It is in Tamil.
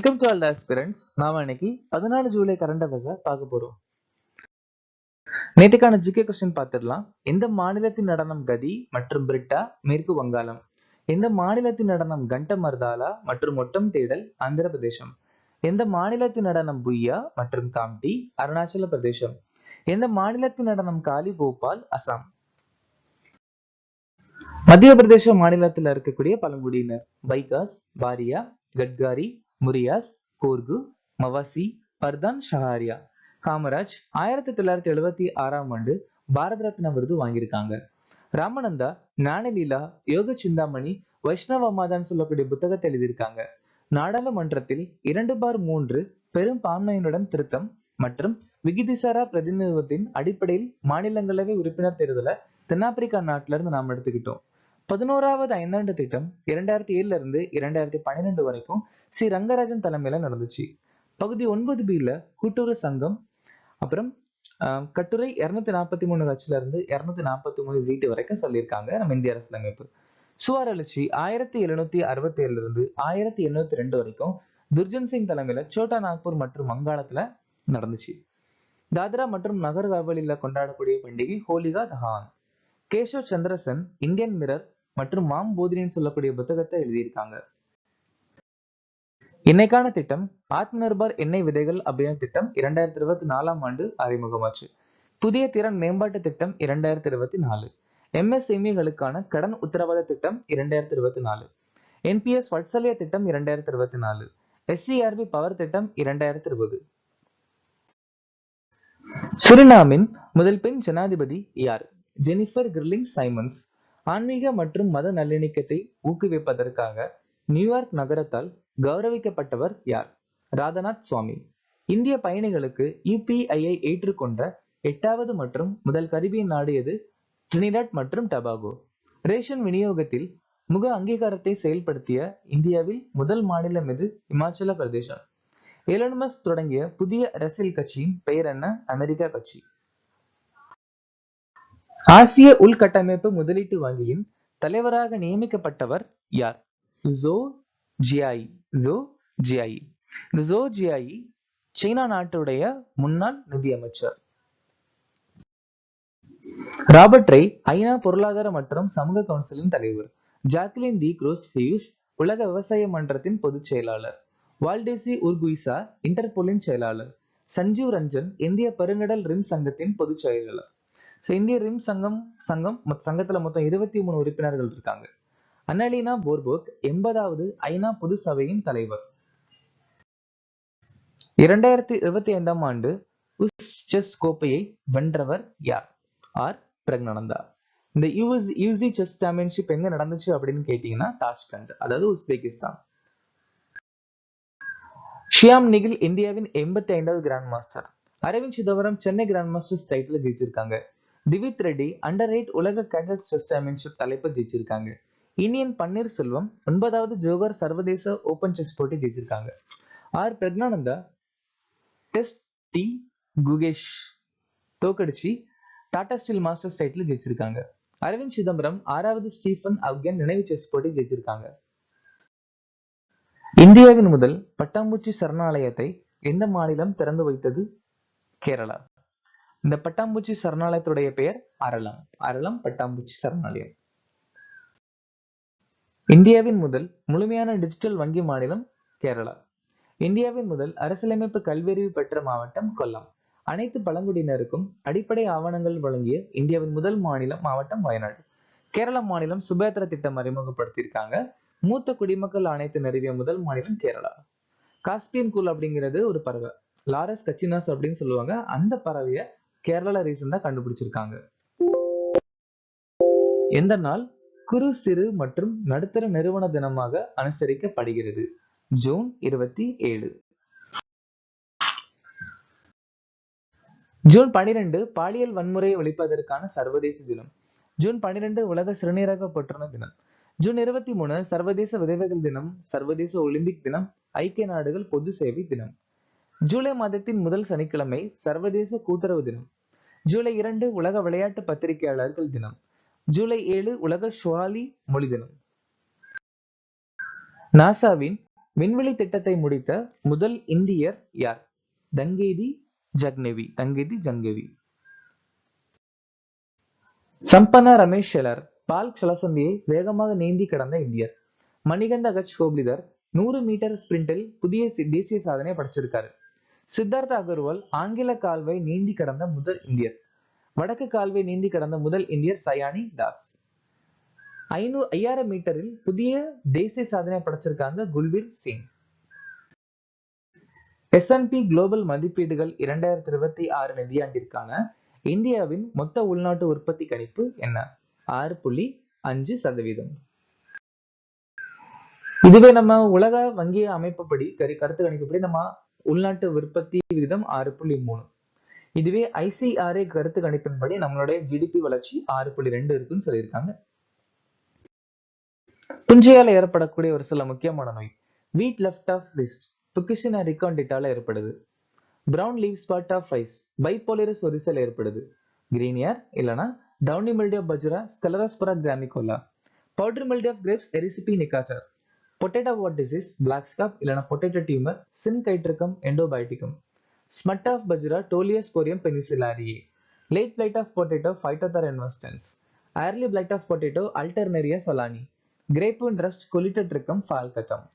Welcome to all aspirants. நாம இன்னைக்கு 14 ஜூலை கரண்ட் அஃபேர்ஸை பார்க்க போறோம். நேற்றுக்கான ஜிகே கொஸ்டின் பார்த்துடலாம். எந்த மாநிலத்தின் நடனம் கதி மற்றும் பிரிட்டா மேற்கு வங்காளம்? எந்த மாநிலத்தின் நடனம் கண்ட மர்தாலா மற்றும் ஒட்டம் தேடல் ஆந்திர பிரதேசம்? எந்த மாநிலத்தின் நடனம் புய்யா மற்றும் காம்டி அருணாச்சல பிரதேசம்? எந்த மாநிலத்தின் நடனம் காலி போபால் அசாம்? மத்திய பிரதேச மாநிலத்தில் இருக்கக்கூடிய பழங்குடியினர் பைகாஸ், பாரியா, கட்காரி, முரியாஸ், கோர்கு, மவாசி, பர்தான், ஷஹாரியா. காமராஜ் 1976 பாரத ரத்னா விருது வாங்கியிருக்காங்க. ராமநந்தா ஞானலீலா, யோக சிந்தாமணி, வைஷ்ணவ மாதான்னு சொல்லக்கூடிய புத்தகத்தை எழுதியிருக்காங்க. நாடாளுமன்றத்தில் 2/3 பெரும் பான்மையினுடன் திருத்தம் மற்றும் விகிதிசாரா பிரதிநிதித்துவத்தின் அடிப்படையில் மாநிலங்களவை உறுப்பினர் தேர்தலை தென்னாப்பிரிக்கா நாட்டில இருந்து நாம் எடுத்துக்கிட்டோம். 11வது ஐந்தாண்டு திட்டம் 2007 இருந்து 2012 வரைக்கும் சி ரங்கராஜன் தலைமையில நடந்துச்சு. பகுதி 9B கூட்டுறவு சங்கம், அப்புறம் கட்டுரை 243 கட்சியில இருந்து 243 சீட்டு வரைக்கும் சொல்லியிருக்காங்க நம்ம இந்திய அரசியலமைப்பு. சுவாரழிச்சி 1767 இருந்து 1802 வரைக்கும் துர்ஜன் சிங் தலைமையில சோட்டா நாக்பூர் மற்றும் வங்காளத்துல நடந்துச்சு. தாத்ரா மற்றும் நகர் ஹவேலியில கொண்டாடக்கூடிய பண்டிகை ஹோலிகா தஹான். கேஷவ் சந்திரசன் இந்தியன் மிரர் மற்றும் மாம் போதினின்னு சொல்லக்கூடிய புத்தகத்தை எழுதியிருக்காங்க. இன்னைக்கான திட்டம் ஆத்ம நிர்பார் எண்ணெய் விதைகள் அபியான் திட்டம் 2024 அறிமுகமாச்சு. புதிய திறன் மேம்பாட்டு திட்டம் 2024, MSMEகளுக்கான கடன் உத்தரவாத திட்டம் 2024, NPS வட்சல்ய திட்டம் 2024, SCRB பவர் திட்டம் 2020. சுரினாமின் முதல் பெண் ஜனாதிபதி யார்? ஜெனிஃபர் கிர்லிங் சைமன்ஸ். ஆன்மீக மற்றும் மத நல்லிணக்கத்தை ஊக்குவிப்பதற்காக நியூயார்க் நகரத்தால் கௌரவிக்கப்பட்டவர் யார்? ராதநாத் சுவாமி. இந்திய பயணிகளுக்கு UPI-ஐ ஏற்றுக்கொண்ட 8வது மற்றும் முதல் கரிபியன் நாடு எது? ட்ரினிடாட் மற்றும் டபாகோ. ரேஷன் விநியோகத்தில் முக அங்கீகாரத்தை செயல்படுத்திய இந்தியாவில் முதல் மாநிலம் எது? இமாச்சல பிரதேசம். எலன் மஸ்க் தொடங்கிய புதிய அரசியல் கட்சியின் பெயர் என்ன? அமெரிக்கா கட்சி. ஆசிய உள்கட்டமைப்பு முதலீட்டு வங்கியின் தலைவராக நியமிக்கப்பட்டவர் யார்? ஜோ ஜியாயி. இந்த ஜோ ஜியாயி சீனா நாட்டுடைய முன்னாள் நிதியமைச்சர். ராபர்ட் ரை ஐநா பொருளாதார மற்றும் சமூக கவுன்சிலின் தலைவர். ஜாக்லின் டி குரூஸ் ஹியூஸ் உலக விவசாய மன்றத்தின் பொதுச் செயலாளர். வால்டேசி உர்குயிசா இன்டர்போலின் செயலாளர். சஞ்சீவ் ரஞ்சன் இந்திய பெருங்கடல் ரிம் சங்கத்தின் பொதுச் செயலாளர். இந்திய ரிம் சங்கத்துல மொத்தம் 23 உறுப்பினர்கள் இருக்காங்க. அன்னலீனா போர்போக் 80வது ஐநா பொது சபையின் தலைவர். 2025 செஸ் கோப்பையை வென்றவர் யார்? ஆர் பிரக்னானந்தா. இந்த யூசி செஸ் சாம்பியன்ஷிப் எங்க நடந்துச்சு அப்படின்னு கேட்டீங்கன்னா தாஷ்கண்ட், அதாவது உஸ்பெகிஸ்தான். ஷியாம் நிகில் இந்தியாவின் 85வது grandmaster. Aravindh Chithambaram Chennai grandmasters title ஜெயிச்சிருக்காங்க. திவித் ரெட்டி அண்டர்-8 உலக கேடட் செஸ் சாம்பியன்ஷிப் தலைப்பை ஜெயிச்சிருக்காங்க. இனியன் பன்னீர்செல்வம் 9வது ஜோகர் சர்வதேச ஓபன் செஸ் போட்டி ஜெயிச்சிருக்காங்க. ஆர் பிரக்னானந்தா டெஸ்ட் டி குகேஷ் தோக்கடிச்சு டாடா ஸ்டீல் மாஸ்டர்ஸ் டைட்டில் ஜெயிச்சிருக்காங்க. அரவிந்த் சிதம்பரம் 6வது ஸ்டீஃபன் அப்கன் நினைவு செஸ் போட்டி ஜெயிச்சிருக்காங்க. இந்தியாவின் முதல் பட்டாம்பூச்சி சரணாலயத்தை எந்த மாநிலம் திறந்து வைத்தது? கேரளா. இந்த பட்டாம்பூச்சி சரணாலயத்துடைய பெயர் அரளம் பட்டாம்பூச்சி சரணாலயம். இந்தியாவின் முதல் முழுமையான டிஜிட்டல் வங்கி மாநிலம் கேரளா. இந்தியாவின் முதல் அரசியலமைப்பு கல்வியறிவு பெற்ற மாவட்டம் கொல்லம். அனைத்து பழங்குடியினருக்கும் அடிப்படை ஆவணங்கள் வழங்கிய இந்தியாவின் முதல் மாவட்டம் வயநாடு. கேரள மாநிலம் சுபேத்திர திட்டம் அறிமுகப்படுத்தியிருக்காங்க. மூத்த குடிமக்கள் ஆணையத்தை நிறுவிய முதல் மாநிலம் கேரளா. காஸ்பியன் கூல் அப்படிங்கிறது ஒரு பறவை, லாரஸ் கச்சினாஸ் அப்படின்னு சொல்லுவாங்க. அந்த பறவையை கேரளா ரீசெண்டா கண்டுபிடிச்சிருக்காங்க. எந்த நாள் குறு சிறு மற்றும் நடுத்தர நிறுவன தினமாக அனுசரிக்கப்படுகிறது? ஜூன் 27. ஜூன் 12 பாலியல் வன்முறையை ஒழிப்பதற்கான சர்வதேச தினம். ஜூன் 12 உலக சிறுநீரக புற்றுநோய் தினம். ஜூன் 23 சர்வதேச விதவைகள் தினம், சர்வதேச ஒலிம்பிக் தினம், ஐக்கிய நாடுகள் பொது சேவை தினம். ஜூலை மாதத்தின் முதல் சனிக்கிழமை சர்வதேச கூட்டுறவு தினம். ஜூலை 2 உலக விளையாட்டு பத்திரிகையாளர்கள் தினம். ஜூலை 7 உலக ஷுவாலி மொழி தினம். நாசாவின் விண்வெளி திட்டத்தை முடித்த முதல் இந்தியர் யார்? தங்கேதி ஜங்கேவி. சம்பனா ரமேஷ் ஷெலர் பால் ஜலசந்தியை வேகமாக நீந்தி கடந்த இந்தியர். மணிகந்த அகச் கோப்லிதர் 100 மீட்டர் ஸ்பிரிண்டில் புதிய தேசிய சாதனை படைச்சிருக்காரு. சித்தார்த்த அகர்வால் ஆங்கில கால்வை நீந்தி கடந்த முதல் இந்தியர். வடக்கு கால்வை நீந்தி கடந்த முதல் இந்தியர் சயானி தாஸ். 5000 மீட்டரில் புதிய தேசிய சாதனை படைச்சிருக்காங்க குல்வீர் சிங். S&P குளோபல் மதிப்பீடுகள் 2026 நிதியாண்டிற்கான இந்தியாவின் மொத்த உள்நாட்டு உற்பத்தி கணிப்பு என்ன? 6.5%. இதுவே நம்ம உலக வங்கி அமைப்புப்படி கருத்து கணிப்புப்படி நம்ம உள்நாட்டு உற்பத்தி விகிதம் 6.3. இதுவே ICRA கருத்து கணிப்பின்படி நம்மளுடைய GDP வளர்ச்சி 6.2 இருக்குன்னு சொல்லியிருக்காங்க. புஞ்சையால ஏற்படக்கூடிய ஒரு சில முக்கியமான நோய். Wheat leaf of rust Puccinia ரிகாண்டிட்டால ஏற்படுது. Brown leaf spot of rice Bipolaris oryzae ஏற்படுது. கிரீனியர் இல்லனா downy mildew of bajra Sclerospora graminicola. Powder mildew of grapes Erysiphe necator. Potato wart disease black scab இல்லனா potato tumour Synchytrium endobioticum. Smut of bajra Tolyposporium penicillariae. Late blight of potato Phytophthora infestans. Early blight of potato Alternaria solani. Grapevine rust Colletotrichum ஃபால்கட்டம்.